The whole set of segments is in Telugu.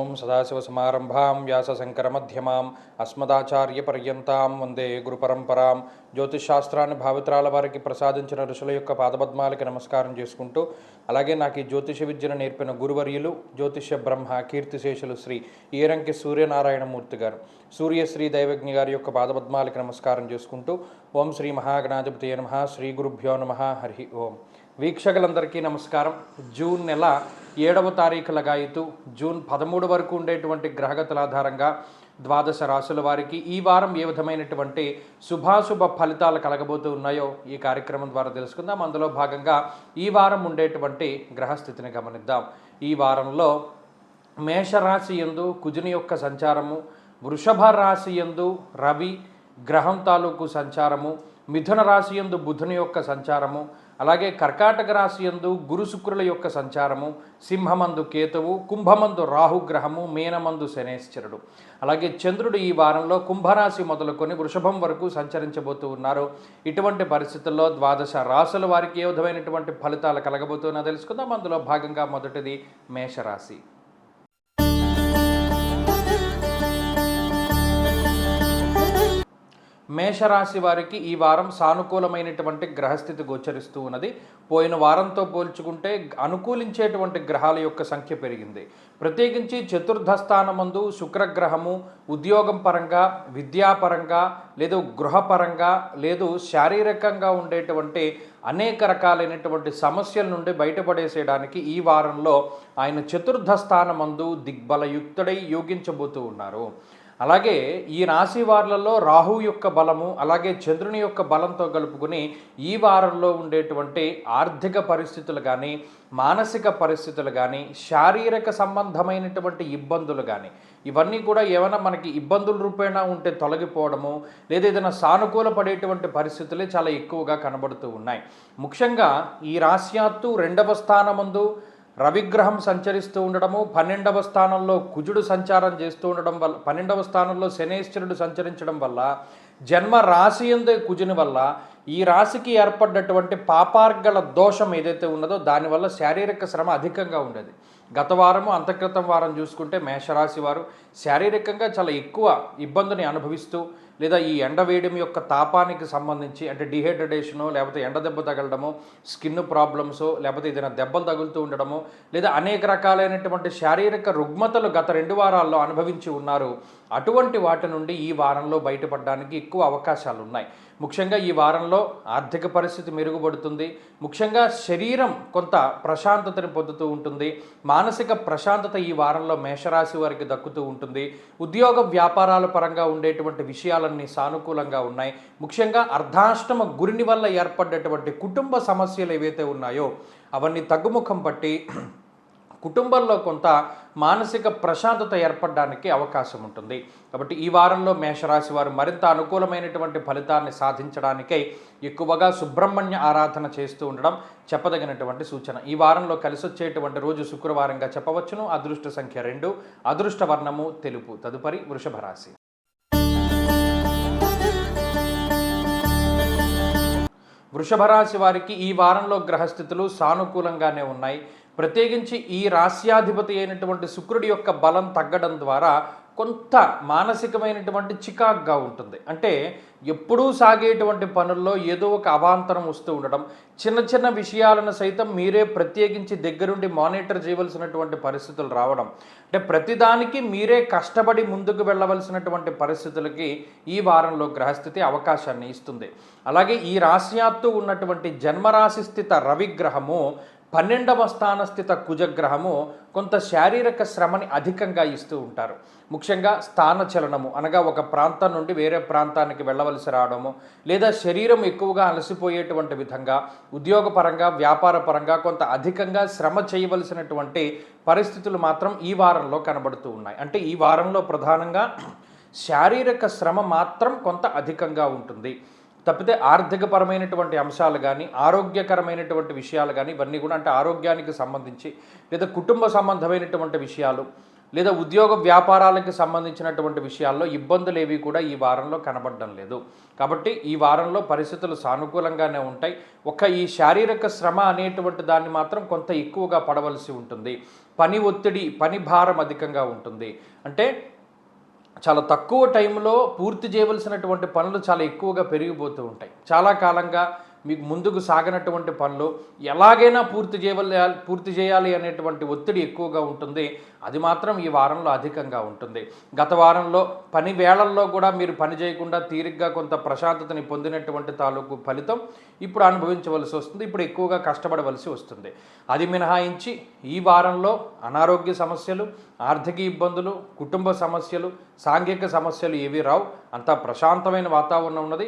ఓం సదాశివసమారంభాం వ్యాసశంకరమధ్యమాం అస్మదాచార్యపర్యంతాం వందే గురుపరంపరాం. జ్యోతిషాస్త్రాన్ని భావిత్రాల వారికి ప్రసాదించిన ఋషుల యొక్క పాదపద్మాలకి నమస్కారం చేసుకుంటూ, అలాగే నాకు ఈ జ్యోతిష విద్యను నేర్పిన గురువర్యులు జ్యోతిష బ్రహ్మ కీర్తిశేషులు శ్రీ ఈరంకి సూర్యనారాయణమూర్తి గారు, సూర్యశ్రీ దైవజ్ఞ గారి యొక్క పాదపద్మాలకి నమస్కారం చేసుకుంటూ, ఓం శ్రీ మహాగణాధిపతయే నమః, శ్రీ గురుభ్యో నమః, హరి ఓం. వీక్షకులందరికీ నమస్కారం. జూన్ నెల 7వ తారీఖు లగాయితూ జూన్ 13 వరకు ఉండేటువంటి గ్రహగతుల ఆధారంగా ద్వాదశ రాశుల వారికి ఈ వారం ఏ విధమైనటువంటి శుభాశుభ ఫలితాలు కలగబోతూ ఉన్నాయో ఈ కార్యక్రమం ద్వారా తెలుసుకుందాం. అందులో భాగంగా ఈ వారం ఉండేటువంటి గ్రహస్థితిని గమనిద్దాం. ఈ వారంలో మేషరాశి యందు కుజుని యొక్క సంచారము, వృషభ రాశి యందు రవి గ్రహం తాలూకు సంచారము, మిథున రాశి యందు బుధుని యొక్క సంచారము, అలాగే కర్కాటక రాశి యందు గురు శుక్రుల యొక్క సంచారము, సింహమందు కేతువు, కుంభమందు రాహుగ్రహము, మీనమందు శనేశ్వరుడు. అలాగే చంద్రుడు ఈ వారంలో కుంభరాశి మొదలుకొని వృషభం వరకు సంచరించబోతూ ఉన్నారు. ఇటువంటి పరిస్థితుల్లో ద్వాదశ రాశుల వారికి ఏ విధమైనటువంటి ఫలితాలు కలగబోతున్నా తెలుసుకుందాం. అందులో భాగంగా మొదటిది మేషరాశి. మేషరాశి వారికి ఈ వారం సానుకూలమైనటువంటి గ్రహస్థితి గోచరిస్తూ ఉన్నది. పోయిన వారంతో పోల్చుకుంటే అనుకూలించేటువంటి గ్రహాల యొక్క సంఖ్య పెరిగింది. ప్రత్యేకించి చతుర్థ స్థానమందు శుక్రగ్రహము ఉద్యోగం పరంగా, విద్యాపరంగా, లేదు గృహపరంగా, లేదు శారీరకంగా ఉండేటువంటి అనేక రకాలైనటువంటి సమస్యల నుండి బయటపడేసేయడానికి ఈ వారంలో ఆయన చతుర్థ స్థానమందు దిగ్బలయుక్తుడై యోగించబోతూ ఉన్నారు. అలాగే ఈ రాశి వారులలో రాహు యొక్క బలము, అలాగే చంద్రుని యొక్క బలంతో కలుపుకుని ఈ వారంలో ఉండేటువంటి ఆర్థిక పరిస్థితులు కానీ, మానసిక పరిస్థితులు కానీ, శారీరక సంబంధమైనటువంటి ఇబ్బందులు కానీ, ఇవన్నీ కూడా ఏమైనా మనకి ఇబ్బందుల రూపేణా ఉంటే తొలగిపోవడము, లేదా ఏదైనా సానుకూల పడేటువంటి పరిస్థితులే చాలా ఎక్కువగా కనబడుతూ ఉన్నాయి. ముఖ్యంగా ఈ రాశ్యాత్తు 2వ స్థానమందు రవిగ్రహం సంచరిస్తూ ఉండడము, 12వ స్థానంలో కుజుడు సంచారం చేస్తూ ఉండడం వల్ల, 12వ స్థానంలో శనేశ్వరుడు సంచరించడం వల్ల, జన్మ రాశి యందే కుజుని వల్ల ఈ రాశికి ఏర్పడ్డటువంటి పాపార్గల దోషం ఏదైతే ఉన్నదో దానివల్ల శారీరక శ్రమ అధికంగా ఉండేది. గత వారము అంతక్రితం వారం చూసుకుంటే మేషరాశి వారు శారీరకంగా చాలా ఎక్కువ ఇబ్బందిని అనుభవిస్తూ, లేదా ఈ ఎండవేయడం యొక్క తాపానికి సంబంధించి అంటే డిహైడ్రేషను, లేకపోతే ఎండ దెబ్బ తగలడము, స్కిన్ ప్రాబ్లమ్స్, లేకపోతే ఏదైనా దెబ్బలు తగులుతూ ఉండడము, లేదా అనేక రకాలైనటువంటి శారీరక రుగ్మతలు గత 2 వారాల్లో అనుభవించి ఉన్నారు. అటువంటి వాటి నుండి ఈ వారంలో బయటపడడానికి ఎక్కువ అవకాశాలు ఉన్నాయి. ముఖ్యంగా ఈ వారంలో ఆర్థిక పరిస్థితి మెరుగుపడుతుంది. ముఖ్యంగా శరీరం కొంత ప్రశాంతతని పొందుతూ ఉంటుంది. మానసిక ప్రశాంతత ఈ వారంలో మేషరాశి వారికి దక్కుతూ ఉంటుంది. ఉద్యోగ వ్యాపారాల పరంగా ఉండేటువంటి విషయాలన్నీ సానుకూలంగా ఉన్నాయి. ముఖ్యంగా అర్ధాష్టమ గురిని వల్ల ఏర్పడ్డటువంటి కుటుంబ సమస్యలు ఏవైతే ఉన్నాయో అవన్నీ తగ్గుముఖం పట్టి కుటుంబంలో కొంత మానసిక ప్రశాంతత ఏర్పడడానికి అవకాశం ఉంటుంది. కాబట్టి ఈ వారంలో మేషరాశి వారు మరింత అనుకూలమైనటువంటి ఫలితాన్ని సాధించడానికై ఎక్కువగా సుబ్రహ్మణ్య ఆరాధన చేస్తూ ఉండడం చెప్పదగినటువంటి సూచన. ఈ వారంలో కలిసి వచ్చేటువంటి రోజు శుక్రవారంగా చెప్పవచ్చును. అదృష్ట సంఖ్య 2, అదృష్ట వర్ణము తెలుపు. తదుపరి వృషభ రాశి. వృషభ రాశి వారికి ఈ వారంలో గ్రహస్థితులు సానుకూలంగానే ఉన్నాయి. ప్రత్యేకించి ఈ రాశ్యాధిపతి అయినటువంటి శుక్రుడి యొక్క బలం తగ్గడం ద్వారా కొంత మానసికమైనటువంటి చికాకుగా ఉంటుంది. అంటే ఎప్పుడూ సాగేటువంటి పనుల్లో ఏదో ఒక అవాంతరం వస్తూ ఉండడం, చిన్న చిన్న విషయాలను సైతం మీరే ప్రత్యేకించి దగ్గరుండి మానిటర్ చేయవలసినటువంటి పరిస్థితులు రావడం, అంటే ప్రతిదానికి మీరే కష్టపడి ముందుకు వెళ్ళవలసినటువంటి పరిస్థితులకి ఈ వారంలో గ్రహస్థితి అవకాశాన్ని ఇస్తుంది. అలాగే ఈ రాశ్యాత్తు ఉన్నటువంటి జన్మరాశి స్థిత రవిగ్రహము, 12వ స్థానస్థిత కుజగ్రహము కొంత శారీరక శ్రమని అధికంగా ఇస్తూ ఉంటారు. ముఖ్యంగా స్థానచలనము అనగా ఒక ప్రాంతం నుండి వేరే ప్రాంతానికి వెళ్ళవలసి రావడము, లేదా శరీరం ఎక్కువగా అలసిపోయేటువంటి విధంగా ఉద్యోగపరంగా, వ్యాపారపరంగా కొంత అధికంగా శ్రమ చేయవలసినటువంటి పరిస్థితులు మాత్రం ఈ వారంలో కనబడుతూ ఉన్నాయి. అంటే ఈ వారంలో ప్రధానంగా శారీరక శ్రమ మాత్రం కొంత అధికంగా ఉంటుంది. తప్పితే ఆర్థికపరమైనటువంటి అంశాలు కానీ, ఆరోగ్యకరమైనటువంటి విషయాలు కానీ, ఇవన్నీ కూడా అంటే ఆరోగ్యానికి సంబంధించి లేదా కుటుంబ సంబంధమైనటువంటి విషయాలు, లేదా ఉద్యోగ వ్యాపారాలకు సంబంధించినటువంటి విషయాల్లో ఇబ్బందులు ఏవి కూడా ఈ వారంలో కనబడడం లేదు. కాబట్టి ఈ వారంలో పరిస్థితులు సానుకూలంగానే ఉంటాయి. ఈ శారీరక శ్రమ అనేటువంటి దాన్ని మాత్రం కొంత ఎక్కువగా పడవలసి ఉంటుంది. పని ఒత్తిడి, పని భారం అధికంగా ఉంటుంది. అంటే చాలా తక్కువ టైంలో పూర్తి చేయవలసినటువంటి పనులు చాలా ఎక్కువగా పెరిగిపోతూ ఉంటాయి. చాలా కాలంగా మీకు ముందుకు సాగనటువంటి పనులు ఎలాగైనా పూర్తి చేయాలి అనేటువంటి ఒత్తిడి ఎక్కువగా ఉంటుంది. అది మాత్రం ఈ వారంలో అధికంగా ఉంటుంది. గత వారంలో పని వేళల్లో కూడా మీరు పని చేయకుండా తీరిగ్గా కొంత ప్రశాంతతని పొందినటువంటి తాలూకు ఫలితం ఇప్పుడు అనుభవించవలసి వస్తుంది. ఇప్పుడు ఎక్కువగా కష్టపడవలసి వస్తుంది. అది మినహాయించి ఈ వారంలో అనారోగ్య సమస్యలు, ఆర్థిక ఇబ్బందులు, కుటుంబ సమస్యలు, సాంఘిక సమస్యలు ఏవి రావు. అంతా ప్రశాంతమైన వాతావరణం ఉన్నది.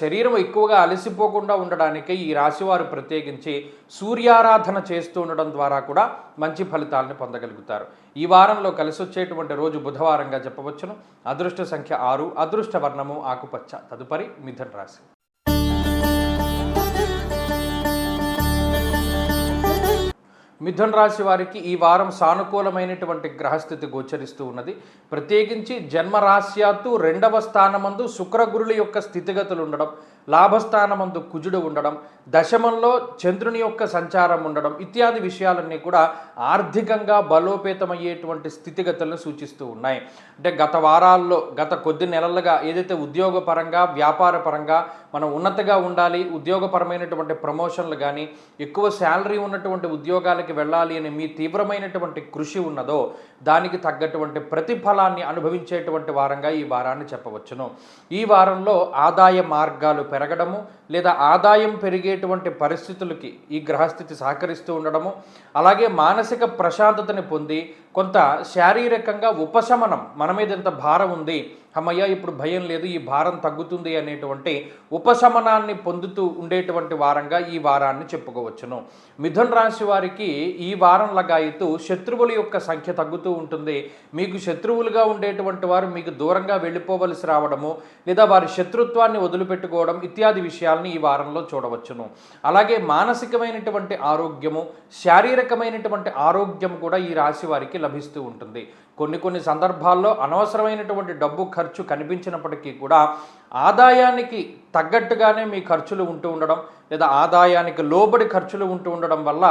శరీరం ఎక్కువగా అలసిపోకుండా ఉండడానికి ఈ రాశివారు ప్రత్యేకించి సూర్యారాధన చేస్తూ ఉండడం ద్వారా కూడా మంచి ఫలితాలను పొందగలుగుతారు. ఈ వారంలో కలిసి వచ్చేటువంటి రోజు బుధవారంగా చెప్పవచ్చును. అదృష్ట సంఖ్య 6, అదృష్ట వర్ణము ఆకుపచ్చ. తదుపరి మిథున రాశి. మిథున రాశి వారికి ఈ వారం సానుకూలమైనటువంటి గ్రహస్థితి గోచరిస్తూ ఉన్నది. ప్రత్యేకించి జన్మరాశ్యాత్తు 2వ స్థానమందు శుక్రగురుల యొక్క స్థితిగతులు ఉండడం, లాభస్థానమందు కుజుడు ఉండడం, దశమంలో చంద్రుని యొక్క సంచారం ఉండడం ఇత్యాది విషయాలన్నీ కూడా ఆర్థికంగా బలోపేతమయ్యేటువంటి స్థితిగతులను సూచిస్తూ ఉన్నాయి. అంటే గత కొద్ది నెలలుగా ఏదైతే ఉద్యోగపరంగా, వ్యాపార పరంగా మనం ఉన్నతగా ఉండాలి, ఉద్యోగపరమైనటువంటి ప్రమోషన్లు కానీ, ఎక్కువ శాలరీ ఉన్నటువంటి ఉద్యోగాలకి వెళ్ళాలి అని మీ తీవ్రమైనటువంటి కృషి ఉన్నదో దానికి తగ్గటువంటి ప్రతిఫలాన్ని అనుభవించేటువంటి వారంగా ఈ వారాన్ని చెప్పవచ్చును. ఈ వారంలో ఆదాయ మార్గాలు పెరగడము లేదా ఆదాయం పెరిగేటువంటి పరిస్థితులకి ఈ గ్రహస్థితి సహకరిస్తూ ఉండడము, అలాగే మానసిక ప్రశాంతతని పొంది కొంత శారీరకంగా ఉపశమనం, మన మీద ఎంత భారం ఉంది, అమ్మయ్య ఇప్పుడు భయం లేదు, ఈ భారం తగ్గుతుంది అనేటువంటి ఉపశమనాన్ని పొందుతూ ఉండేటువంటి వారంగా ఈ వారాన్ని చెప్పుకోవచ్చును. మిథున రాశి వారికి ఈ వారం లగాయితూ శత్రువుల యొక్క సంఖ్య తగ్గుతూ ఉంటుంది. మీకు శత్రువులుగా ఉండేటువంటి వారు మీకు దూరంగా వెళ్ళిపోవలసి రావడము లేదా వారి శత్రుత్వాన్ని వదిలిపెట్టుకోవడం ఇత్యాది విషయాల్ని ఈ వారంలో చూడవచ్చును. అలాగే మానసికమైనటువంటి ఆరోగ్యము, శారీరకమైనటువంటి ఆరోగ్యం కూడా ఈ రాశి వారికి లభిస్తూ ఉంటుంది. కొన్ని సందర్భాల్లో అనవసరమైనటువంటి డబ్బు ఖర్చు కనిపించినప్పటికీ కూడా ఆదాయానికి తగ్గట్టుగానే మీ ఖర్చులు ఉంటూ ఉండడం లేదా ఆదాయానికి లోబడి ఖర్చులు ఉంటూ ఉండడం వల్ల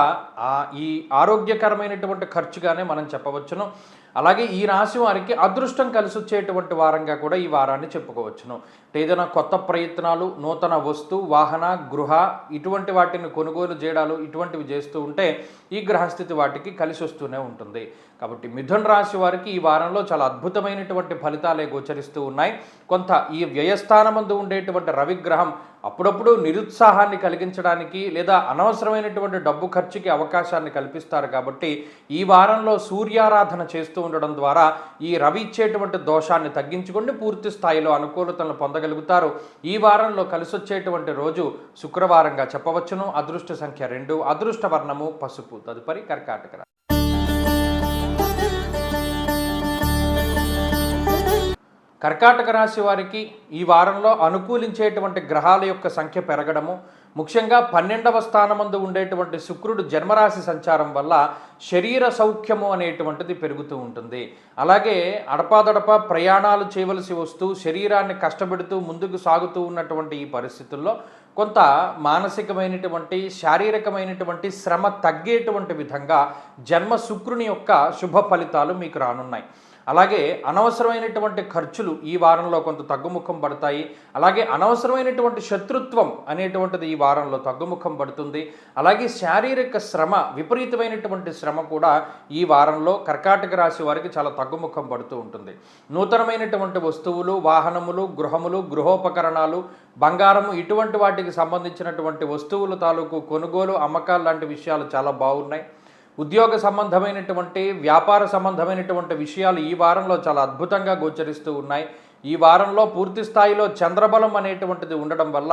ఈ ఆరోగ్యకరమైనటువంటి ఖర్చుగానే మనం చెప్పవచ్చును. అలాగే ఈ రాశి వారికి అదృష్టం కలిసి వచ్చేటువంటి వారంగా కూడా ఈ వారాన్ని చెప్పుకోవచ్చును. ఏదైనా కొత్త ప్రయత్నాలు, నూతన వస్తు, వాహన, గృహ ఇటువంటి వాటిని కొనుగోలు చేయడాలు ఇటువంటివి చేస్తూ ఉంటే ఈ గ్రహస్థితి వాటికి కలిసి వస్తూనే ఉంటుంది. కాబట్టి మిథున రాశి వారికి ఈ వారంలో చాలా అద్భుతమైనటువంటి ఫలితాలే గోచరిస్తూ ఉన్నాయి. కొంత ఈ వ్యయస్థానమందు ఉండేటువంటి రవిగ్రహం అప్పుడప్పుడు నిరుత్సాహాన్ని కలిగించడానికి లేదా అనవసరమైనటువంటి డబ్బు ఖర్చుకి అవకాశాన్ని కల్పిస్తారు. కాబట్టి ఈ వారంలో సూర్యారాధన చేస్తూ ఉండడం ద్వారా ఈ రవి ఇచ్చేటువంటి దోషాన్ని తగ్గించుకొని పూర్తి స్థాయిలో అనుకూలతలను పొందగలుగుతారు. ఈ వారంలో కలిసొచ్చేటువంటి రోజు శుక్రవారంగా చెప్పవచ్చును. అదృష్ట సంఖ్య 2, అదృష్ట వర్ణము పసుపు. తదుపరి కర్కాటక రాశి. కర్కాటక రాశి వారికి ఈ వారంలో అనుకూలించేటువంటి గ్రహాల యొక్క సంఖ్య పెరగడము, ముఖ్యంగా 12వ స్థానమందు ఉండేటువంటి శుక్రుడు జన్మరాశి సంచారం వల్ల శరీర సౌఖ్యము అనేటువంటిది పెరుగుతూ ఉంటుంది. అలాగే అడపాదడపా ప్రయాణాలు చేయవలసి వస్తూ శరీరాన్ని కష్టపెడుతూ ముందుకు సాగుతూ ఉన్నటువంటి ఈ పరిస్థితుల్లో కొంత మానసికమైనటువంటి, శారీరకమైనటువంటి శ్రమ తగ్గేటువంటి విధంగా జన్మ శుక్రుని యొక్క శుభ ఫలితాలు మీకు రానున్నాయి. అలాగే అనవసరమైనటువంటి ఖర్చులు ఈ వారంలో కొంత తగ్గుముఖం పడతాయి. అలాగే అనవసరమైనటువంటి శత్రుత్వం అనేటువంటిది ఈ వారంలో తగ్గుముఖం పడుతుంది. అలాగే శారీరక శ్రమ, విపరీతమైనటువంటి శ్రమ కూడా ఈ వారంలో కర్కాటక రాశి వారికి చాలా తగ్గుముఖం పడుతూ ఉంటుంది. నూతనమైనటువంటి వస్తువులు, వాహనములు, గృహములు, గృహోపకరణాలు, బంగారము ఇటువంటి వాటికి సంబంధించినటువంటి వస్తువుల తాలూకు కొనుగోలు, అమ్మకాలు లాంటి విషయాలు చాలా బాగున్నాయి. ఉద్యోగ సంబంధమైనటువంటి, వ్యాపార సంబంధమైనటువంటి విషయాలు ఈ వారంలో చాలా అద్భుతంగా గోచరిస్తూ ఉన్నాయి. ఈ వారంలో పూర్తి స్థాయిలో చంద్రబలం అనేటువంటిది ఉండడం వల్ల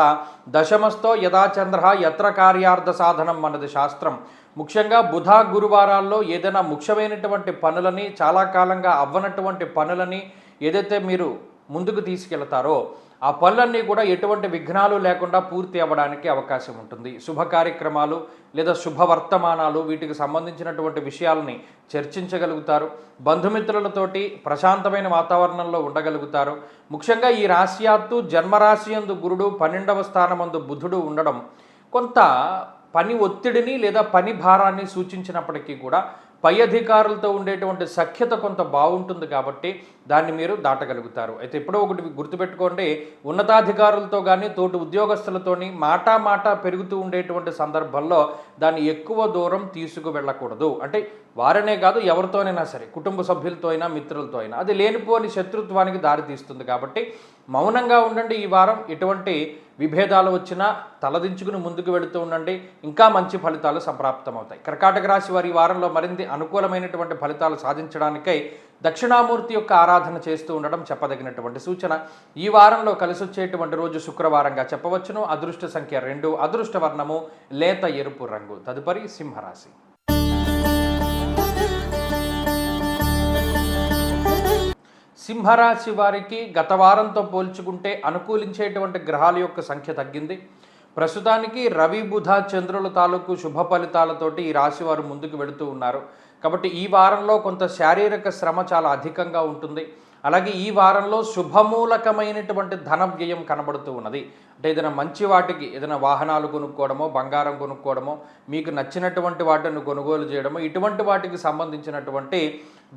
దశమస్థో యథా చంద్ర యత్ర కార్యార్థ సాధనం అన్నది శాస్త్రం. ముఖ్యంగా బుధ, గురువారాల్లో ఏదైనా ముఖ్యమైనటువంటి పనులని, చాలా కాలంగా అవ్వనటువంటి పనులని ఏదైతే మీరు ముందుకు తీసుకెళ్తారో ఆ పనులన్నీ కూడా ఎటువంటి విఘ్నాలు లేకుండా పూర్తి అవ్వడానికి అవకాశం ఉంటుంది. శుభ కార్యక్రమాలు లేదా శుభవర్తమానాలు వీటికి సంబంధించినటువంటి విషయాలని చర్చించగలుగుతారు. బంధుమిత్రులతోటి ప్రశాంతమైన వాతావరణంలో ఉండగలుగుతారు. ముఖ్యంగా ఈ రాశ్యాత్తు జన్మరాశి యందు గురుడు 12వ స్థానమందు బుధుడు ఉండడం కొంత పని ఒత్తిడిని లేదా పని భారాన్ని సూచించినప్పటికీ కూడా పై అధికారులతో ఉండేటువంటి సఖ్యత కొంత బాగుంటుంది కాబట్టి దాన్ని మీరు దాటగలుగుతారు. అయితే ఎప్పుడో ఒకటి గుర్తుపెట్టుకోండి, ఉన్నతాధికారులతో కానీ తోటి ఉద్యోగస్తులతోని మాట పెరుగుతూ ఉండేటువంటి సందర్భంలో దాన్ని ఎక్కువ దూరం తీసుకువెళ్ళకూడదు. అంటే వారనే కాదు, ఎవరితోనైనా సరే, కుటుంబ సభ్యులతో అయినా మిత్రులతో అయినా అది లేనిపోని శత్రుత్వానికి దారితీస్తుంది. కాబట్టి మౌనంగా ఉండండి. ఈ వారం ఎటువంటి విభేదాలు వచ్చినా తలదించుకుని ముందుకు వెళుతూ ఉండండి, ఇంకా మంచి ఫలితాలు సంప్రాప్తమవుతాయి. కర్కాటక రాశి వారి ఈ వారంలో మరింత అనుకూలమైనటువంటి ఫలితాలు సాధించడానికై దక్షిణామూర్తి యొక్క ఆరాధన చేస్తూ ఉండడం చెప్పదగినటువంటి సూచన. ఈ వారంలో కలిసి వచ్చేటువంటి రోజు శుక్రవారంగా చెప్పవచ్చును. అదృష్ట సంఖ్య 2, అదృష్ట వర్ణము లేత ఎరుపు రంగు. తదుపరి సింహరాశి. సింహరాశి వారికి గత వారంతో పోల్చుకుంటే అనుకూలించేటువంటి గ్రహాల యొక్క సంఖ్య తగ్గింది. ప్రస్తుతానికి రవి బుధ చంద్రుల తాలూకు శుభ ఫలితాలతోటి ఈ రాశి వారు ముందుకు వెళుతూ ఉన్నారు. కాబట్టి ఈ వారంలో కొంత శారీరక శ్రమ చాలా అధికంగా ఉంటుంది. అలాగే ఈ వారంలో శుభమూలకమైనటువంటి ధన వ్యయం కనబడుతూ ఉన్నది. అంటే ఏదైనా మంచి వాటికి, ఏదైనా వాహనాలు కొనుక్కోవడమో, బంగారం కొనుక్కోవడమో, మీకు నచ్చినటువంటి వాటిని కొనుగోలు చేయడమో, ఇటువంటి వాటికి సంబంధించినటువంటి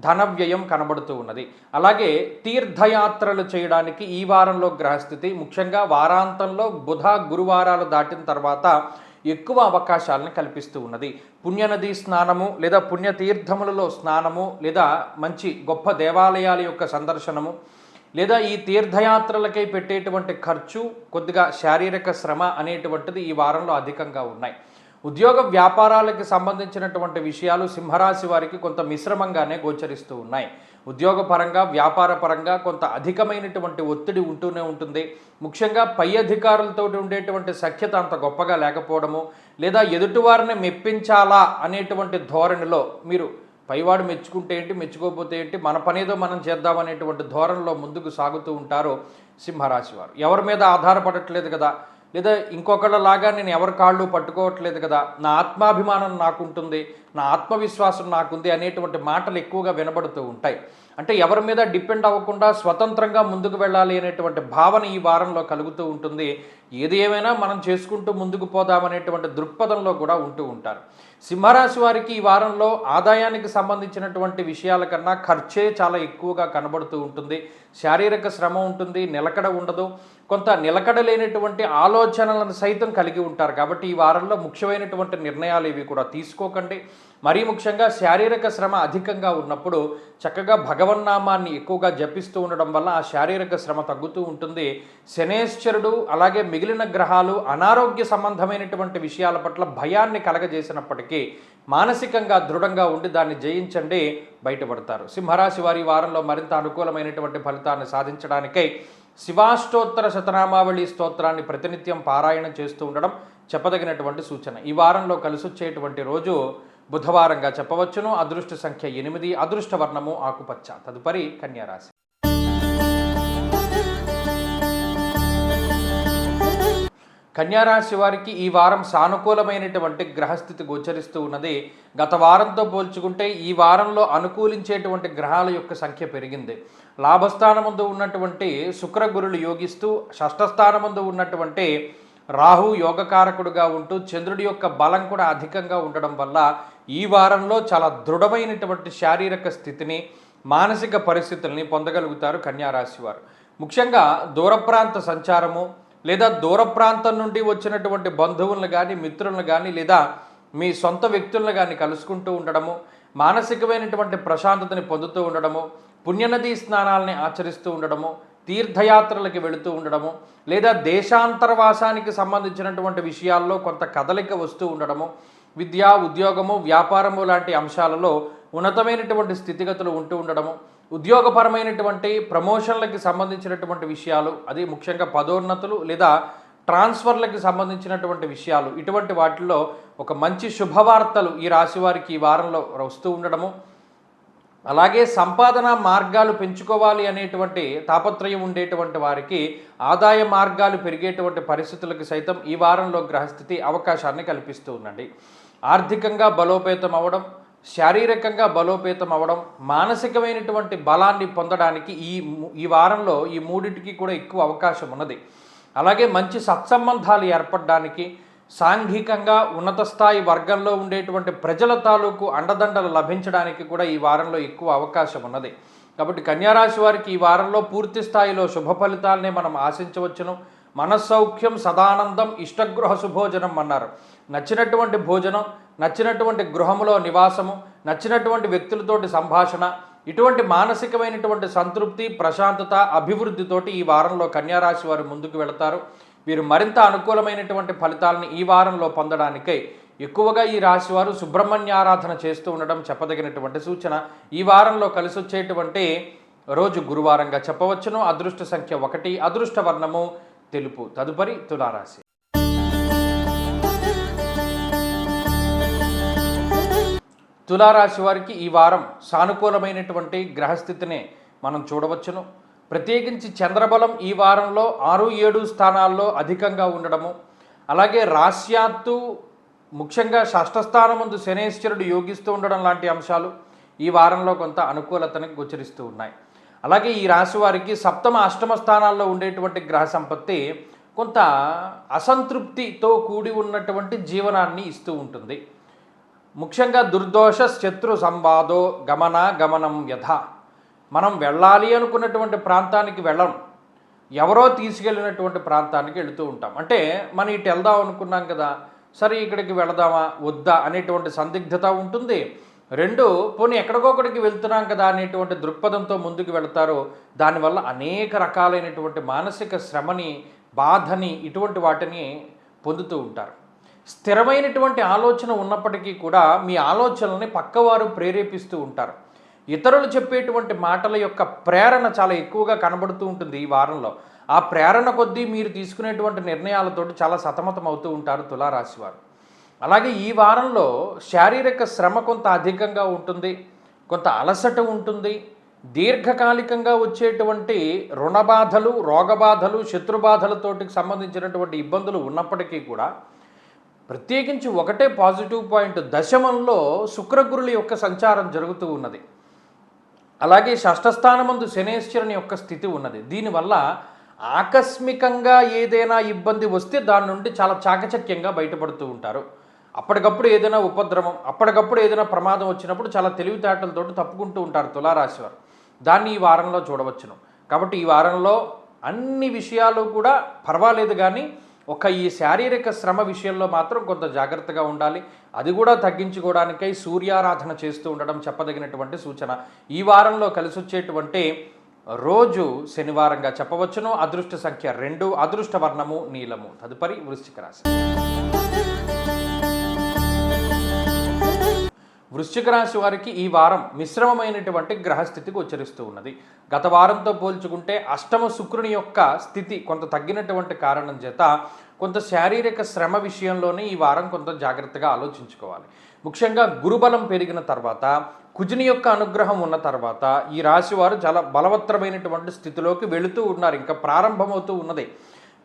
ధన వ్యయం కనబడుతూ ఉన్నది. అలాగే తీర్థయాత్రలు చేయడానికి ఈ వారంలో గ్రహస్థితి, ముఖ్యంగా వారాంతంలో బుధ గురువారాలు దాటిన తర్వాత ఎక్కువ అవకాశాలను కల్పిస్తూ ఉన్నది. పుణ్యనది స్నానము లేదా పుణ్యతీర్థములలో స్నానము లేదా మంచి గొప్ప దేవాలయాల యొక్క సందర్శనము లేదా ఈ తీర్థయాత్రలకై పెట్టేటువంటి ఖర్చు, కొద్దిగా శారీరక శ్రమ అనేటువంటిది ఈ వారంలో అధికంగా ఉన్నాయి. ఉద్యోగ వ్యాపారాలకు సంబంధించినటువంటి విషయాలు సింహరాశి వారికి కొంత మిశ్రమంగానే గోచరిస్తూ ఉన్నాయి. ఉద్యోగపరంగా వ్యాపారపరంగా కొంత అధికమైనటువంటి ఒత్తిడి ఉంటూనే ఉంటుంది. ముఖ్యంగా పై అధికారులతో ఉండేటువంటి సఖ్యత అంత గొప్పగా లేకపోవడము లేదా ఎదుటివారిని మెప్పించాలా అనేటువంటి ధోరణిలో, మీరు పైవాడు మెచ్చుకుంటే ఏంటి, మెచ్చుకోకపోతే ఏంటి, మన పనేదో మనం చేద్దామనేటువంటి ధోరణిలో ముందుకు సాగుతూ ఉంటారు సింహరాశి వారు. ఎవరి మీద ఆధారపడట్లేదు కదా, లేదా ఇంకొకళ్ళలాగా నేను ఎవరి కాళ్ళు పట్టుకోవట్లేదు కదా, నా ఆత్మాభిమానం నాకుంటుంది, నా ఆత్మవిశ్వాసం నాకుంది అనేటువంటి మాటలు ఎక్కువగా వినబడుతూ ఉంటాయి. అంటే ఎవరి మీద డిపెండ్ అవ్వకుండా స్వతంత్రంగా ముందుకు వెళ్ళాలి అనేటువంటి భావన ఈ వారంలో కలుగుతూ ఉంటుంది. ఏది ఏమైనా మనం చేసుకుంటూ ముందుకు పోదామనేటువంటి దృక్పథంలో కూడా ఉంటూ ఉంటారు. సింహరాశి వారికి ఈ వారంలో ఆదాయానికి సంబంధించినటువంటి విషయాల కన్నా ఖర్చే చాలా ఎక్కువగా కనబడుతూ ఉంటుంది. శారీరక శ్రమ ఉంటుంది, నిలకడ ఉండదు. కొంత నిలకడ లేనటువంటి ఆలోచనలను సైతం కలిగి ఉంటారు. కాబట్టి ఈ వారంలో ముఖ్యమైనటువంటి నిర్ణయాలు ఇవి కూడా తీసుకోకండి. మరీ ముఖ్యంగా శారీరక శ్రమ అధికంగా ఉన్నప్పుడు చక్కగా భగవన్నామాన్ని ఎక్కువగా జపిస్తూ ఉండడం వల్ల ఆ శారీరక శ్రమ తగ్గుతూ ఉంటుంది. శనేశ్వరుడు అలాగే మిగిలిన గ్రహాలు అనారోగ్య సంబంధమైనటువంటి విషయాల పట్ల భయాన్ని కలగజేసినప్పటికీ మానసికంగా దృఢంగా ఉండి దాన్ని జయించండి, బయటపడతారు. సింహరాశి వారి వారంలో మరింత అనుకూలమైనటువంటి ఫలితాన్ని సాధించడానికై శివాష్టోత్తర శతనామావళి స్తోత్రాన్ని ప్రతినిత్యం పారాయణ చేస్తూ ఉండడం చెప్పదగినటువంటి సూచన. ఈ వారంలో కలిసొచ్చేటువంటి రోజు బుధవారంగా చెప్పవచ్చును. అదృష్ట సంఖ్య 8, అదృష్ట వర్ణము ఆకుపచ్చ. తదుపరి కన్యారాశి. కన్యారాశి వారికి ఈ వారం సానుకూలమైనటువంటి గ్రహస్థితి గోచరిస్తూ ఉన్నది. గత వారంతో పోల్చుకుంటే ఈ వారంలో అనుకూలించేటువంటి గ్రహాల యొక్క సంఖ్య పెరిగింది. లాభస్థానమందు ఉన్నటువంటి శుక్రగురులు యోగిస్తూ, షష్ఠస్థానమందు ఉన్నటువంటి రాహు యోగకారకుడుగా ఉంటూ చంద్రుడి యొక్క బలం కూడా అధికంగా ఉండడం వల్ల ఈ వారంలో చాలా దృఢమైనటువంటి శారీరక స్థితిని, మానసిక పరిస్థితుల్ని పొందగలుగుతారు కన్యారాశి వారు. ముఖ్యంగా దూర ప్రాంత సంచారము లేదా దూర ప్రాంతం నుండి వచ్చినటువంటి బంధువులను కానీ, మిత్రులను కానీ లేదా మీ సొంత వ్యక్తులను కానీ కలుసుకుంటూ ఉండడము, మానసికమైనటువంటి ప్రశాంతతని పొందుతూ ఉండడము, పుణ్యనదీ స్నానాలని ఆచరిస్తూ ఉండడము, తీర్థయాత్రలకు వెళుతూ ఉండడము లేదా దేశాంతరవాసానికి సంబంధించినటువంటి విషయాల్లో కొంత కదలిక వస్తూ ఉండడము, విద్య, ఉద్యోగము, వ్యాపారము లాంటి అంశాలలో ఉన్నతమైనటువంటి స్థితిగతులు ఉంటూ ఉండడము, ఉద్యోగపరమైనటువంటి ప్రమోషన్లకి సంబంధించినటువంటి విషయాలు, అది ముఖ్యంగా పదోన్నతులు లేదా ట్రాన్స్ఫర్లకి సంబంధించినటువంటి విషయాలు, ఇటువంటి వాటిల్లో ఒక మంచి శుభవార్తలు ఈ రాశి వారికి ఈ వారంలో వస్తూ ఉండడము, అలాగే సంపాదన మార్గాలు పెంచుకోవాలి అనేటువంటి తాపత్రయం ఉండేటువంటి వారికి ఆదాయ మార్గాలు పెరిగేటువంటి పరిస్థితులకు సైతం ఈ వారంలో గ్రహస్థితి అవకాశాన్ని కల్పిస్తూ ఉందండి. ఆర్థికంగా బలోపేతం అవ్వడం, శారీరకంగా బలోపేతం అవ్వడం, మానసికమైనటువంటి బలాన్ని పొందడానికి ఈ వారంలో ఈ మూడింటికి కూడా ఎక్కువ అవకాశం ఉన్నది. అలాగే మంచి సత్సంబంధాలు ఏర్పడడానికి, సాంఘికంగా ఉన్నత స్థాయి వర్గంలో ఉండేటువంటి ప్రజల తాలూకు అండదండలు లభించడానికి కూడా ఈ వారంలో ఎక్కువ అవకాశం ఉన్నది. కాబట్టి కన్యారాశి వారికి ఈ వారంలో పూర్తి స్థాయిలో శుభ ఫలితాలనే మనం ఆశించవచ్చును. మనస్సౌఖ్యం సదానందం ఇష్టగృహ శుభోజనం అన్నారు. నచ్చినటువంటి భోజనం, నచ్చినటువంటి గృహములో నివాసము, నచ్చినటువంటి వ్యక్తులతోటి సంభాషణ, ఇటువంటి మానసికమైనటువంటి సంతృప్తి, ప్రశాంతత, అభివృద్ధితోటి ఈ వారంలో కన్యారాశి వారు ముందుకు వెళతారు. వీరు మరింత అనుకూలమైనటువంటి ఫలితాలను ఈ వారంలో పొందడానికై ఎక్కువగా ఈ రాశి వారు సుబ్రహ్మణ్య ఆరాధన చేస్తూ ఉండడం చెప్పదగినటువంటి సూచన. ఈ వారంలో కలిసి వచ్చేటువంటి రోజు గురువారంగా చెప్పవచ్చును. అదృష్ట సంఖ్య 1, అదృష్ట వర్ణము తెలుపు. తదుపరి తులారాశి. తులారాశి వారికి ఈ వారం సానుకూలమైనటువంటి గ్రహస్థితిని మనం చూడవచ్చును. ప్రత్యేకించి చంద్రబలం ఈ వారంలో 6, 7 స్థానాల్లో అధికంగా ఉండడము, అలాగే రాశ్యాత్తు ముఖ్యంగా షష్ఠస్థానమందు శనేశ్వరుడు యోగిస్తూ ఉండడం లాంటి అంశాలు ఈ వారంలో కొంత అనుకూలతను గోచరిస్తూ ఉన్నాయి. అలాగే ఈ రాశి వారికి సప్తమ, అష్టమ స్థానాల్లో ఉండేటువంటి గ్రహ సంపత్తి కొంత అసంతృప్తితో కూడి ఉన్నటువంటి జీవనాన్ని ఇస్తూ ఉంటుంది. ముఖ్యంగా దుర్దోష శత్రు సంవాదో గమనం యథ. మనం వెళ్ళాలి అనుకున్నటువంటి ప్రాంతానికి వెళ్ళం, ఎవరో తీసుకెళ్ళినటువంటి ప్రాంతానికి వెళుతూ ఉంటాం. అంటే మనం ఇటు వెళ్దాం అనుకున్నాం కదా, సరే ఇక్కడికి వెళదామా వద్దా అనేటువంటి సందిగ్ధత ఉంటుంది. 2, పోనీ ఎక్కడికొక్కడికి వెళ్తున్నాం కదా అనేటువంటి దృక్పథంతో ముందుకు వెళతారు. దానివల్ల అనేక రకాలైనటువంటి మానసిక శ్రమని, బాధని, ఇటువంటి వాటిని పొందుతూ ఉంటారు. స్థిరమైనటువంటి ఆలోచన ఉన్నప్పటికీ కూడా మీ ఆలోచనల్ని పక్కవారు ప్రేరేపిస్తూ ఉంటారు. ఇతరులు చెప్పేటువంటి మాటల యొక్క ప్రేరణ చాలా ఎక్కువగా కనబడుతూ ఉంటుంది ఈ వారంలో. ఆ ప్రేరణ కొద్దీ మీరు తీసుకునేటువంటి నిర్ణయాలతోటి చాలా సతమతం అవుతూ ఉంటారు తులారాశి వారు. అలాగే ఈ వారంలో శారీరక శ్రమ కొంత అధికంగా ఉంటుంది, కొంత అలసట ఉంటుంది. దీర్ఘకాలికంగా వచ్చేటువంటి రుణబాధలు, రోగబాధలు, శత్రుబాధలతోటి సంబంధించినటువంటి ఇబ్బందులు ఉన్నప్పటికీ కూడా ప్రత్యేకించి ఒకటే పాజిటివ్ పాయింట్, దశమంలో శుక్రగురుల యొక్క సంచారం జరుగుతూ ఉన్నది. అలాగే షష్ఠస్థానమందు శనేశ్వరుని యొక్క స్థితి ఉన్నది. దీనివల్ల ఆకస్మికంగా ఏదైనా ఇబ్బంది వస్తే దాని నుండి చాలా చాకచక్యంగా బయటపడుతూ ఉంటారు. అప్పటికప్పుడు ఏదైనా ఉపద్రవం, అప్పటికప్పుడు ఏదైనా ప్రమాదం వచ్చినప్పుడు చాలా తెలివితేటలతో తప్పుకుంటూ ఉంటారు తులారాశి వారు. దాన్ని ఈ వారంలో చూడవచ్చును. కాబట్టి ఈ వారంలో అన్ని విషయాలు కూడా పర్వాలేదు, కానీ ఈ శారీరక శ్రమ విషయంలో మాత్రం కొంత జాగ్రత్తగా ఉండాలి. అది కూడా తగ్గించుకోవడానికై సూర్యారాధన చేస్తూ ఉండడం చెప్పదగినటువంటి సూచన. ఈ వారంలో కలిసి వచ్చేటువంటి రోజు శనివారంగా చెప్పవచ్చును. అదృష్ట సంఖ్య 2, అదృష్ట వర్ణము నీలము. తదుపరి వృశ్చిక రాశి. వృశ్చిక రాశి వారికి ఈ వారం మిశ్రమమైనటువంటి గ్రహస్థితి గోచరిస్తూ ఉన్నది. గత వారంతో పోల్చుకుంటే అష్టమ శుక్రుని యొక్క స్థితి కొంత తగ్గినటువంటి కారణం చేత కొంత శారీరక శ్రమ విషయంలోనే ఈ వారం కొంత జాగ్రత్తగా ఆలోచించుకోవాలి. ముఖ్యంగా గురుబలం పెరిగిన తర్వాత, కుజుని యొక్క అనుగ్రహం ఉన్న తర్వాత ఈ రాశి వారు చాలా బలవత్తరమైనటువంటి స్థితిలోకి వెళుతూ ఉన్నారు. ఇంకా ప్రారంభమవుతూ ఉన్నది.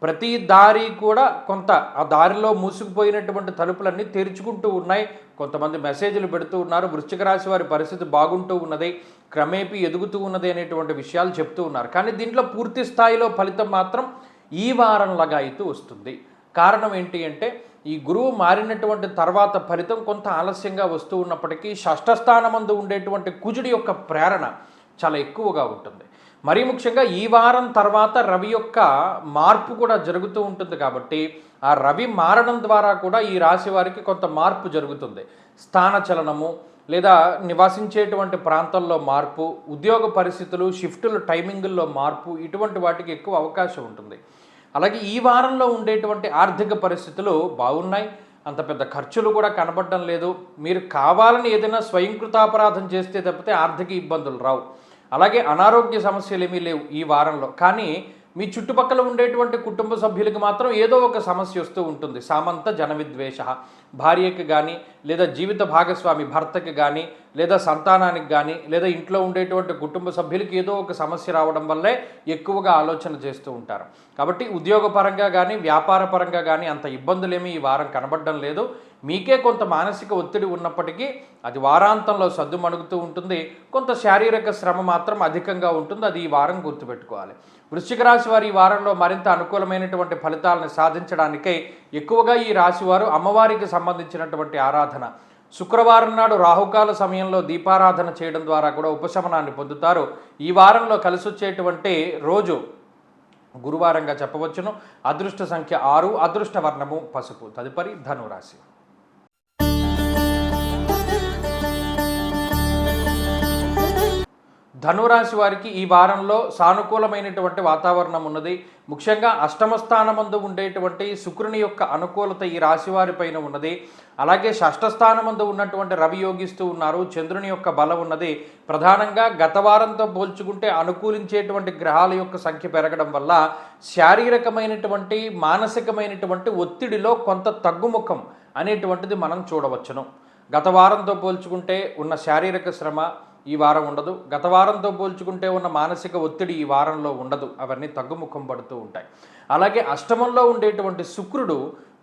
ప్రతి దారి కూడా కొంత ఆ దారిలో మూసుకుపోయినటువంటి తలుపులన్నీ తెరుచుకుంటూ ఉన్నాయి. కొంతమంది మెసేజ్లు పెడుతూ ఉన్నారు. వృశ్చిక రాశి వారి పరిస్థితి బాగుంటూ ఉన్నది, క్రమేపీ ఎదుగుతూ ఉన్నది అనేటువంటి విషయాలు చెప్తూ ఉన్నారు. కానీ దీంట్లో పూర్తి స్థాయిలో ఫలితం మాత్రం ఈ వారంలాగా అయితే వస్తుంది. కారణం ఏంటి అంటే ఈ గురువు మారినటువంటి తర్వాత ఫలితం కొంత ఆలస్యంగా వస్తూ ఉన్నప్పటికీ షష్ఠస్థానమందు ఉండేటువంటి కుజుడి యొక్క ప్రేరణ చాలా ఎక్కువగా ఉంటుంది. మరీ ముఖ్యంగా ఈ వారం తర్వాత రవి యొక్క మార్పు కూడా జరుగుతూ ఉంటుంది. కాబట్టి ఆ రవి మారడం ద్వారా కూడా ఈ రాశి వారికి కొంత మార్పు జరుగుతుంది. స్థానచలనము లేదా నివసించేటువంటి ప్రాంతాల్లో మార్పు, ఉద్యోగ పరిస్థితులు, షిఫ్టులు, టైమింగుల్లో మార్పు, ఇటువంటి వాటికి ఎక్కువ అవకాశం ఉంటుంది. అలాగే ఈ వారంలో ఉండేటువంటి ఆర్థిక పరిస్థితులు బాగున్నాయి. అంత పెద్ద ఖర్చులు కూడా కనబడడం లేదు. మీరు కావాలని ఏదైనా స్వయంకృతాపరాధం చేస్తే తప్పితే ఆర్థిక ఇబ్బందులు రావు. అలాగే అనారోగ్య సమస్యలు ఏమీ లేవు ఈ వారంలో. కానీ మీ చుట్టుపక్కల ఉండేటువంటి కుటుంబ సభ్యులకు మాత్రం ఏదో ఒక సమస్య వస్తూ ఉంటుంది. సామంత జన విద్వేష, భార్యకి కానీ లేదా జీవిత భాగస్వామి భర్తకి కానీ, లేదా సంతానానికి కానీ, లేదా ఇంట్లో ఉండేటువంటి కుటుంబ సభ్యులకి ఏదో ఒక సమస్య రావడం వల్లే ఎక్కువగా ఆలోచన చేస్తూ ఉంటారు. కాబట్టి ఉద్యోగపరంగా కానీ, వ్యాపార పరంగా కానీ అంత ఇబ్బందులేమీ ఈ వారం కనబడడం లేదు. మీకే కొంత మానసిక ఒత్తిడి ఉన్నప్పటికీ అది వారాంతంలో సద్దుమణుగుతూ ఉంటుంది. కొంత శారీరక శ్రమ మాత్రం అధికంగా ఉంటుంది. అది ఈ వారం గుర్తుపెట్టుకోవాలి. వృశ్చిక రాశి వారు ఈ వారంలో మరింత అనుకూలమైనటువంటి ఫలితాలను సాధించడానికై ఎక్కువగా ఈ రాశివారు అమ్మవారికి సంబంధించినటువంటి ఆరాధన, శుక్రవారం నాడు రాహుకాల సమయంలో దీపారాధన చేయడం ద్వారా కూడా ఉపశమనాన్ని పొందుతారు. ఈ వారంలో కలిసొచ్చేటువంటి రోజు గురువారంగా చెప్పవచ్చును. అదృష్ట సంఖ్య 6, అదృష్ట వర్ణము పసుపు. తదుపరి ధనురాశి. ధనురాశి వారికి ఈ వారంలో సానుకూలమైనటువంటి వాతావరణం ఉన్నది. ముఖ్యంగా అష్టమ స్థానమందు ఉండేటువంటి శుక్రుని యొక్క అనుకూలత ఈ రాశి వారి పైన ఉన్నది. అలాగే షష్ఠ స్థానమందు ఉన్నటువంటి రవి యోగిస్తూ ఉన్నారు. చంద్రుని యొక్క బలం ఉన్నది. ప్రధానంగా గత వారంతో పోల్చుకుంటే అనుకూలించేటువంటి గ్రహాల యొక్క సంఖ్య పెరగడం వల్ల శారీరకమైనటువంటి మానసికమైనటువంటి ఒత్తిడిలో కొంత తగ్గుముఖం అనేటువంటిది మనం చూడవచ్చును. గత వారంతో పోల్చుకుంటే ఉన్న శారీరక శ్రమ ఈ వారం ఉండదు. గత వారంతో పోల్చుకుంటే ఉన్న మానసిక ఒత్తిడి ఈ వారంలో ఉండదు. అవన్నీ తగ్గుముఖం పడుతూ ఉంటాయి. అలాగే అష్టమంలో ఉండేటువంటి శుక్రుడు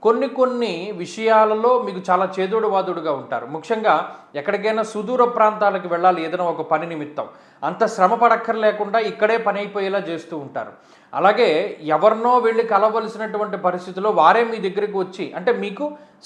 కొన్ని విషయాలలో మీకు చాలా చేదోడువాదుడుగా ఉంటారు. ముఖ్యంగా ఎక్కడికైనా సుదూర ప్రాంతాలకు వెళ్ళాలి, ఏదైనా ఒక పని నిమిత్తం, అంత శ్రమ పడక్కర్లేకుండా ఇక్కడే పని అయిపోయేలా చేస్తూ ఉంటారు. అలాగే ఎవరినో వెళ్ళి కలవలసినటువంటి పరిస్థితుల్లో వారే మీ దగ్గరికి వచ్చి, అంటే మీకు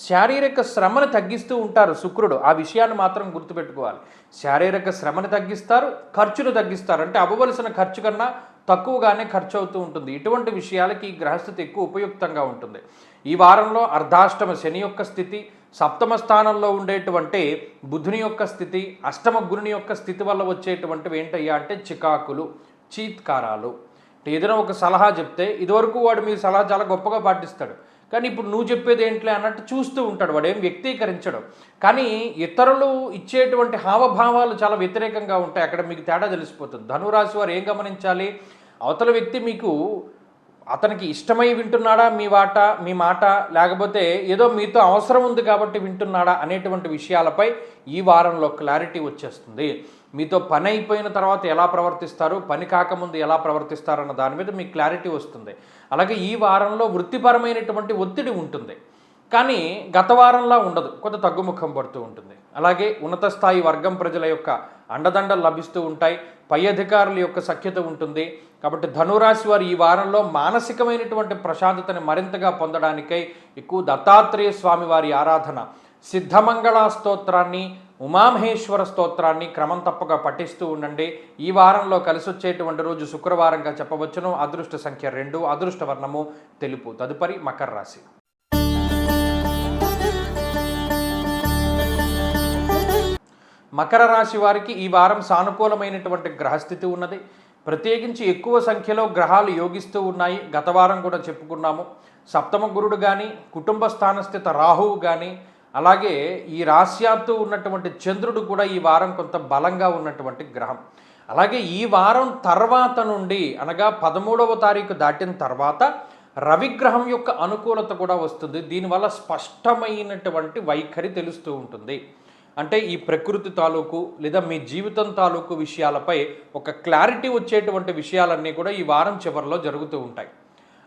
శారీరక శ్రమను తగ్గిస్తూ ఉంటారు శుక్రుడు. ఆ విషయాన్ని మాత్రం గుర్తుపెట్టుకోవాలి. శారీరక శ్రమను తగ్గిస్తారు, ఖర్చును తగ్గిస్తారు. అంటే అవ్వవలసిన ఖర్చు కన్నా తక్కువగానే ఖర్చు అవుతూ ఉంటుంది. ఇటువంటి విషయాలకి ఈ గ్రహస్థితి ఎక్కువ ఉపయుక్తంగా ఉంటుంది. ఈ వారంలో అర్ధాష్టమ శని యొక్క స్థితి, సప్తమ స్థానంలో ఉండేటువంటి బుధుని యొక్క స్థితి, అష్టమ గురుని యొక్క స్థితి వల్ల వచ్చేటువంటివి ఏంటయ్యా అంటే చికాకులు, చీత్కారాలు. ఏదైనా ఒక సలహా చెప్తే ఇదివరకు వాడు మీ సలహా చాలా గొప్పగా పాటిస్తాడు, కానీ ఇప్పుడు నువ్వు చెప్పేది ఏంట్లే అన్నట్టు చూస్తూ ఉంటాడు. వాడు ఏం వ్యక్తీకరించడు, కానీ ఇతరులు ఇచ్చేటువంటి హావభావాలు చాలా వ్యతిరేకంగా ఉంటాయి. అక్కడ మీకు తేడా తెలిసిపోతుంది. ధనురాశి వారు ఏం గమనించాలి? అవతల వ్యక్తి మీకు అతనికి ఇష్టమై వింటున్నాడా మీ మాట, లేకపోతే ఏదో మీతో అవసరం ఉంది కాబట్టి వింటున్నాడా అనేటువంటి విషయాలపై ఈ వారంలో క్లారిటీ వచ్చేస్తుంది. మీతో పని అయిపోయిన తర్వాత ఎలా ప్రవర్తిస్తారు, పని కాకముందు ఎలా ప్రవర్తిస్తారన్న దాని మీద మీకు క్లారిటీ వస్తుంది. అలాగే ఈ వారంలో వృత్తిపరమైనటువంటి ఒత్తిడి ఉంటుంది, కానీ గత వారంలా ఉండదు, కొంత తగ్గుముఖం పడుతూ ఉంటుంది. అలాగే ఉన్నత స్థాయి వర్గం ప్రజల యొక్క అండదండలు లభిస్తూ ఉంటాయి. పై అధికారుల యొక్క సఖ్యత ఉంటుంది. కాబట్టి ధనురాశి వారు ఈ వారంలో మానసికమైనటువంటి ప్రశాంతతని మరింతగా పొందడానికై ఎక్కువ దత్తాత్రేయ స్వామి వారి ఆరాధన, సిద్ధమంగళ స్తోత్రాన్ని, ఉమామహేశ్వర స్తోత్రాన్ని క్రమం తప్పక పఠిస్తూ ఉండండి. ఈ వారంలో కలిసి వచ్చేటువంటి రోజు శుక్రవారంగా చెప్పవచ్చును. అదృష్ట సంఖ్య 2, అదృష్ట వర్ణము తెలుపు. తదుపరి మకర రాశి. మకర రాశి వారికి ఈ వారం సానుకూలమైనటువంటి గ్రహస్థితి ఉన్నది. ప్రత్యేకించి ఎక్కువ సంఖ్యలో గ్రహాలు యోగిస్తూ ఉన్నాయి. గత వారం కూడా చెప్పుకున్నాము. సప్తమ గురుడు కానీ, కుటుంబ స్థానస్థిత రాహువు కానీ, అలాగే ఈ రాశ్యాత్తు ఉన్నటువంటి చంద్రుడు కూడా ఈ వారం కొంత బలంగా ఉన్నటువంటి గ్రహం. అలాగే ఈ వారం తర్వాత నుండి, అనగా 13వ తారీఖు దాటిన తర్వాత రవిగ్రహం యొక్క అనుకూలత కూడా వస్తుంది. దీనివల్ల స్పష్టమైనటువంటి వైఖరి తెలుస్తూ ఉంటుంది. అంటే ఈ ప్రకృతి తాలూకు లేదా మీ జీవితం తాలూకు విషయాలపై ఒక క్లారిటీ వచ్చేటువంటి విషయాలన్నీ కూడా ఈ వారం చివరిలో జరుగుతూ ఉంటాయి.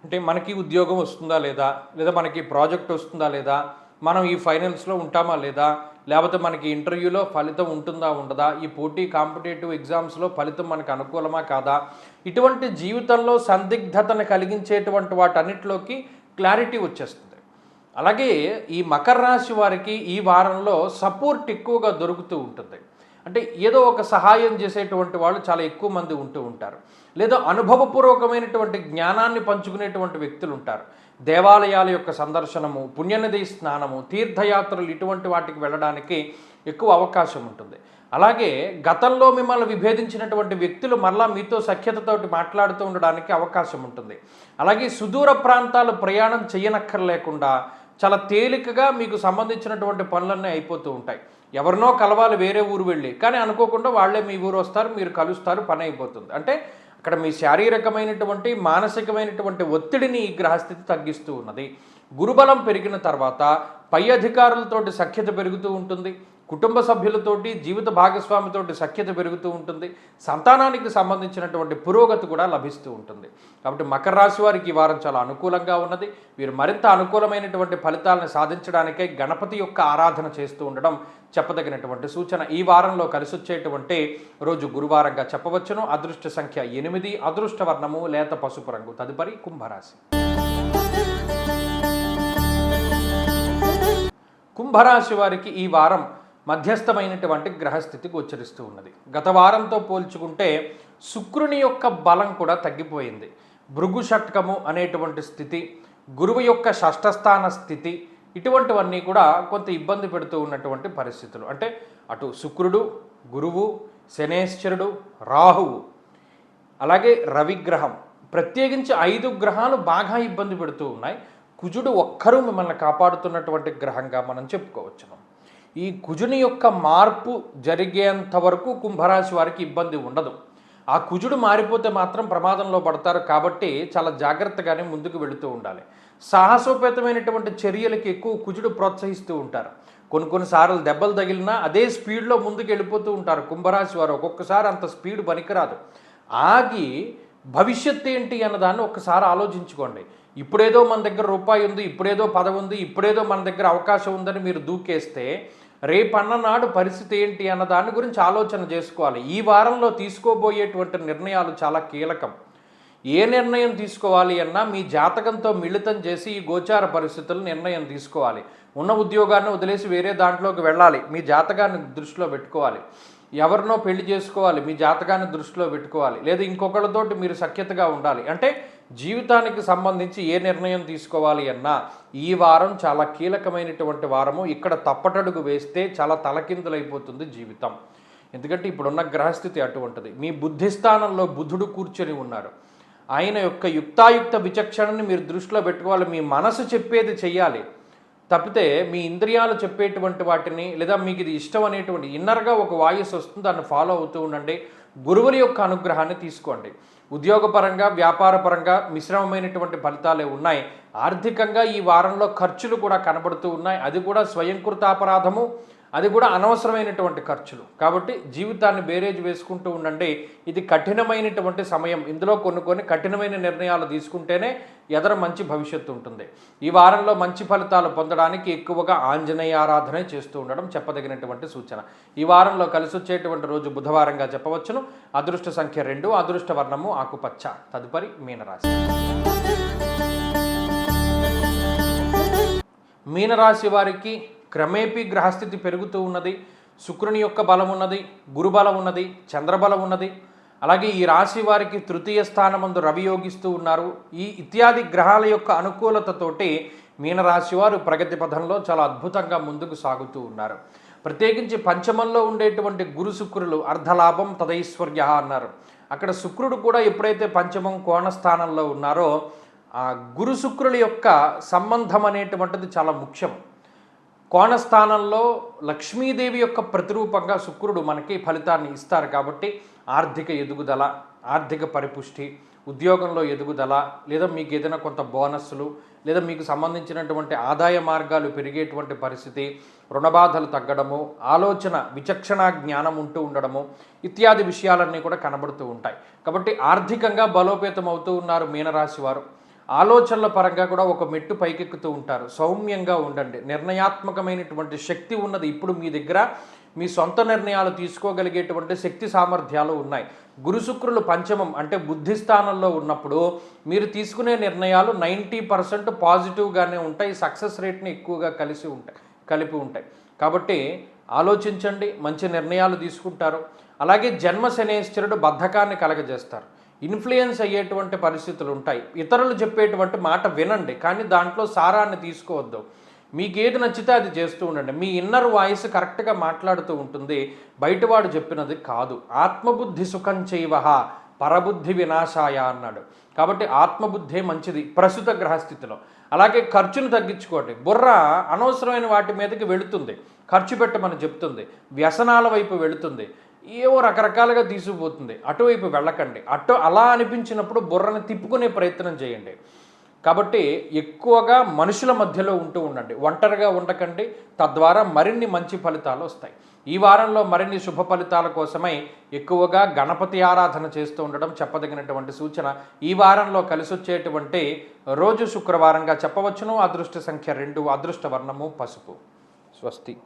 అంటే మనకి ఉద్యోగం వస్తుందా లేదా, లేదా మనకి ప్రాజెక్ట్ వస్తుందా లేదా, మనం ఈ ఫైనల్స్లో ఉంటామా లేదా, లేకపోతే మనకి ఇంటర్వ్యూలో ఫలితం ఉంటుందా ఉండదా, ఈ కాంపిటేటివ్ ఎగ్జామ్స్లో ఫలితం మనకు అనుకూలమా కాదా, ఇటువంటి జీవితంలో సందిగ్ధతను కలిగించేటువంటి వాటన్నిటిలోకి క్లారిటీ వచ్చేస్తుంది. అలాగే ఈ మకర రాశి వారికి ఈ వారంలో సపోర్ట్ ఎక్కువగా దొరుకుతూ ఉంటుంది. అంటే ఏదో ఒక సహాయం చేసేటువంటి వాళ్ళు చాలా ఎక్కువ మంది ఉంటూ ఉంటారు, లేదా అనుభవపూర్వకమైనటువంటి జ్ఞానాన్ని పంచుకునేటువంటి వ్యక్తులు ఉంటారు. దేవాలయాల యొక్క సందర్శనము, పుణ్యనది స్నానము, తీర్థయాత్రలు, ఇటువంటి వాటికి వెళ్ళడానికి ఎక్కువ అవకాశం ఉంటుంది. అలాగే గతంలో మిమ్మల్ని విభేదించినటువంటి వ్యక్తులు మరలా మీతో సఖ్యతతోటి మాట్లాడుతూ ఉండడానికి అవకాశం ఉంటుంది. అలాగే సుదూర ప్రాంతాలు ప్రయాణం చేయనక్కర్లేకుండా చాలా తేలికగా మీకు సంబంధించినటువంటి పనులన్నీ అయిపోతూ ఉంటాయి. ఎవరినో కలవాలి వేరే ఊరు వెళ్ళి, కానీ అనుకోకుండా వాళ్ళే మీ ఊరు వస్తారు, మీరు కలుస్తారు, పని అయిపోతుంది. అంటే అక్కడ మీ శారీరకమైనటువంటి మానసికమైనటువంటి ఒత్తిడిని ఈ గ్రహస్థితి తగ్గిస్తూ ఉన్నది. గురుబలం పెరిగిన తర్వాత పై అధికారులతోటి సఖ్యత పెరుగుతూ ఉంటుంది, కుటుంబ సభ్యులతోటి జీవిత భాగస్వామితోటి సఖ్యత పెరుగుతూ ఉంటుంది, సంతానానికి సంబంధించినటువంటి పురోగతి కూడా లభిస్తూ ఉంటుంది. కాబట్టి మకర రాశి వారికి ఈ వారం చాలా అనుకూలంగా ఉన్నది. వీరు మరింత అనుకూలమైనటువంటి ఫలితాలను సాధించడానికై గణపతి యొక్క ఆరాధన చేస్తూ ఉండడం చెప్పదగినటువంటి సూచన. ఈ వారంలో కలిసొచ్చేటువంటి రోజు గురువారంగా చెప్పవచ్చును. అదృష్ట సంఖ్య 8, అదృష్ట వర్ణము లేత పసుపు రంగు. తదుపరి కుంభరాశి. కుంభరాశి వారికి ఈ వారం మధ్యస్థమైనటువంటి గ్రహస్థితి గోచరిస్తూ ఉన్నది. గత వారంతో పోల్చుకుంటే శుక్రుని యొక్క బలం కూడా తగ్గిపోయింది. భృగు షట్కము అనేటువంటి స్థితి, గురువు యొక్క షష్ఠస్థాన స్థితి, ఇటువంటివన్నీ కూడా కొంత ఇబ్బంది పెడుతూ ఉన్నటువంటి పరిస్థితులు. అంటే అటు శుక్రుడు, గురువు, శనేశ్వరుడు, రాహువు, అలాగే రవిగ్రహం, ప్రత్యేకించి 5 గ్రహాలు బాగా ఇబ్బంది పెడుతూ ఉన్నాయి. కుజుడు ఒక్కరూ మిమ్మల్ని కాపాడుతున్నటువంటి గ్రహంగా మనం చెప్పుకోవచ్చును. ఈ కుజుని యొక్క మార్పు జరిగేంత వరకు కుంభరాశి వారికి ఇబ్బంది ఉండదు. ఆ కుజుడు మారిపోతే మాత్రం ప్రమాదంలో పడతారు. కాబట్టి చాలా జాగ్రత్తగానే ముందుకు వెళుతూ ఉండాలి. సాహసోపేతమైనటువంటి చర్యలకి ఎక్కువ కుజుడు ప్రోత్సహిస్తూ ఉంటారు. కొన్నిసార్లు దెబ్బలు తగిలినా అదే స్పీడ్లో ముందుకు వెళ్ళిపోతూ ఉంటారు కుంభరాశి వారు. ఒక్కొక్కసారి అంత స్పీడ్ పనికిరాదు. ఆగి భవిష్యత్తు ఏంటి అన్నదాన్ని ఒక్కసారి ఆలోచించుకోండి. ఇప్పుడేదో మన దగ్గర రూపాయి ఉంది, ఇప్పుడేదో పదవి ఉంది, ఇప్పుడేదో మన దగ్గర అవకాశం ఉందని మీరు దూకేస్తే రేపన్ననాడు పరిస్థితి ఏంటి అన్న దాని గురించి ఆలోచన చేసుకోవాలి. ఈ వారంలో తీసుకోబోయేటువంటి నిర్ణయాలు చాలా కీలకం. ఏ నిర్ణయం తీసుకోవాలి అన్నా మీ జాతకంతో మిళితం చేసి ఈ గోచార పరిస్థితులు నిర్ణయం తీసుకోవాలి. ఉన్న ఉద్యోగాన్ని వదిలేసి వేరే దాంట్లోకి వెళ్ళాలి, మీ జాతకాన్ని దృష్టిలో పెట్టుకోవాలి. ఎవరినో పెళ్లి చేసుకోవాలి, మీ జాతకాన్ని దృష్టిలో పెట్టుకోవాలి. లేదా ఇంకొకళ్ళతోటి మీరు సఖ్యతగా ఉండాలి. అంటే జీవితానికి సంబంధించి ఏ నిర్ణయం తీసుకోవాలి అన్నా ఈ వారం చాలా కీలకమైనటువంటి వారము. ఇక్కడ తప్పటడుగు వేస్తే చాలా తలకిందులైపోతుంది జీవితం. ఎందుకంటే ఇప్పుడున్న గ్రహస్థితి అటువంటిది. మీ బుద్ధిస్థానంలో బుధుడు కూర్చొని ఉన్నారు. ఆయన యొక్క యుక్తాయుక్త విచక్షణని మీరు దృష్టిలో పెట్టుకోవాలి. మీ మనసు చెప్పేది చెయ్యాలి తప్పితే మీ ఇంద్రియాలు చెప్పేటువంటి వాటిని, లేదా మీకు ఇది ఇష్టం అనేటువంటి ఇన్నర్గా ఒక వాయిస్ వస్తుంది, దాన్ని ఫాలో అవుతూ ఉండండి. గురువుల యొక్క అనుగ్రహాన్ని తీసుకోండి. ఉద్యోగపరంగా వ్యాపారపరంగా మిశ్రమమైనటువంటి ఫలితాలే ఉన్నాయి. ఆర్థికంగా ఈ వారంలో ఖర్చులు కూడా కనబడుతూ ఉన్నాయి. అది కూడా స్వయంకృతాపరాధము, అది కూడా అనవసరమైనటువంటి ఖర్చులు. కాబట్టి జీవితాన్ని బేరేజ్ వేసుకుంటూ ఉండండి. ఇది కఠినమైనటువంటి సమయం. ఇందులో కొన్ని కఠినమైన నిర్ణయాలు తీసుకుంటేనే ఎదర మంచి భవిష్యత్తు ఉంటుంది. ఈ వారంలో మంచి ఫలితాలు పొందడానికి ఎక్కువగా ఆంజనేయ ఆరాధన చేస్తూ ఉండడం చెప్పదగినటువంటి సూచన. ఈ వారంలో కలిసి వచ్చేటువంటి రోజు బుధవారంగా చెప్పవచ్చును. అదృష్ట సంఖ్య 2, అదృష్ట వర్ణము ఆకుపచ్చ. తదుపరి మీనరాశి. మీనరాశి వారికి క్రమేపీ గ్రహస్థితి పెరుగుతూ ఉన్నది. శుక్రుని యొక్క బలం ఉన్నది, గురుబలం ఉన్నది, చంద్రబలం ఉన్నది. అలాగే ఈ రాశి వారికి తృతీయ స్థానమందు రవి యోగిస్తూ ఉన్నారు. ఈ ఇత్యాది గ్రహాల యొక్క అనుకూలతతోటి మీనరాశి వారు ప్రగతి పథంలో చాలా అద్భుతంగా ముందుకు సాగుతూ ఉన్నారు. ప్రత్యేకించి పంచమంలో ఉండేటువంటి గురు శుక్రులు అర్ధలాభం తదైశ్వర్య అన్నారు. అక్కడ శుక్రుడు కూడా ఎప్పుడైతే పంచమం కోణస్థానంలో ఉన్నారో ఆ గురు శుక్రుల యొక్క సంబంధం అనేటువంటిది చాలా ముఖ్యం. కోణస్థానంలో లక్ష్మీదేవి యొక్క ప్రతిరూపంగా శుక్రుడు మనకి ఫలితాన్ని ఇస్తారు. కాబట్టి ఆర్థిక ఎదుగుదల, ఆర్థిక పరిపుష్టి, ఉద్యోగంలో ఎదుగుదల, లేదా మీకు ఏదైనా కొంత బోనస్సులు, లేదా మీకు సంబంధించినటువంటి ఆదాయ మార్గాలు పెరిగేటువంటి పరిస్థితి, రుణబాధలు తగ్గడము, ఆలోచన విచక్షణ జ్ఞానం ఉంటూ ఉండడము, ఇత్యాది విషయాలన్నీ కూడా కనబడుతూ ఉంటాయి. కాబట్టి ఆర్థికంగా బలోపేతం అవుతూ ఉన్నారు మీనరాశి వారు. ఆలోచనల పరంగా కూడా ఒక మెట్టు పైకెక్కుతూ ఉంటారు. సౌమ్యంగా ఉండండి. నిర్ణయాత్మకమైనటువంటి శక్తి ఉన్నది. ఇప్పుడు మీ దగ్గర మీ సొంత నిర్ణయాలు తీసుకోగలిగేటువంటి శక్తి సామర్థ్యాలు ఉన్నాయి. గురు శుక్రులు పంచమం అంటే బుద్ధి స్థానంలో ఉన్నప్పుడు మీరు తీసుకునే నిర్ణయాలు 90% పాజిటివ్గానే ఉంటాయి. సక్సెస్ రేట్ని ఎక్కువగా కలిపి ఉంటాయి. కాబట్టి ఆలోచించండి, మంచి నిర్ణయాలు తీసుకుంటారు. అలాగే జన్మ శనేశ్వరుడు బద్ధకాన్ని కలగజేస్తారు. ఇన్ఫ్లుయెన్స్ అయ్యేటువంటి పరిస్థితులు ఉంటాయి. ఇతరులు చెప్పేటువంటి మాట వినండి, కానీ దాంట్లో సారాన్ని తీసుకోవద్దు. మీకు ఏది నచ్చితే అది చేస్తూ ఉండండి. మీ ఇన్నర్ వాయిస్ కరెక్ట్గా మాట్లాడుతూ ఉంటుంది, బయటవాడు చెప్పినది కాదు. ఆత్మబుద్ధి సుఖం చైవహ పరబుద్ధి వినాశాయ అన్నాడు. కాబట్టి ఆత్మబుద్ధే మంచిది ప్రస్తుత గ్రహస్థితిలో. అలాగే ఖర్చును తగ్గించుకోండి. బుర్ర అనవసరమైన వాటి మీదకి వెళుతుంది, ఖర్చు పెట్టమని చెప్తుంది, వ్యసనాల వైపు వెళుతుంది. ఏవో రకరకాలుగా తీసుకుపోతుంది. అటువైపు వెళ్ళకండి. అలా అనిపించినప్పుడు బుర్రని తిప్పుకునే ప్రయత్నం చేయండి. కాబట్టి ఎక్కువగా మనుషుల మధ్యలో ఉంటూ ఉండండి. ఒంటరిగా ఉండకండి. తద్వారా మరిన్ని మంచి ఫలితాలు వస్తాయి. ఈ వారంలో మరిన్ని శుభ ఫలితాల కోసమై ఎక్కువగా గణపతి ఆరాధన చేస్తూ ఉండడం చెప్పదగినటువంటి సూచన. ఈ వారంలో కలిసొచ్చేటువంటి రోజు శుక్రవారంగా చెప్పవచ్చును. అదృష్ట సంఖ్య 2, అదృష్ట వర్ణము పసుపు. స్వస్తి.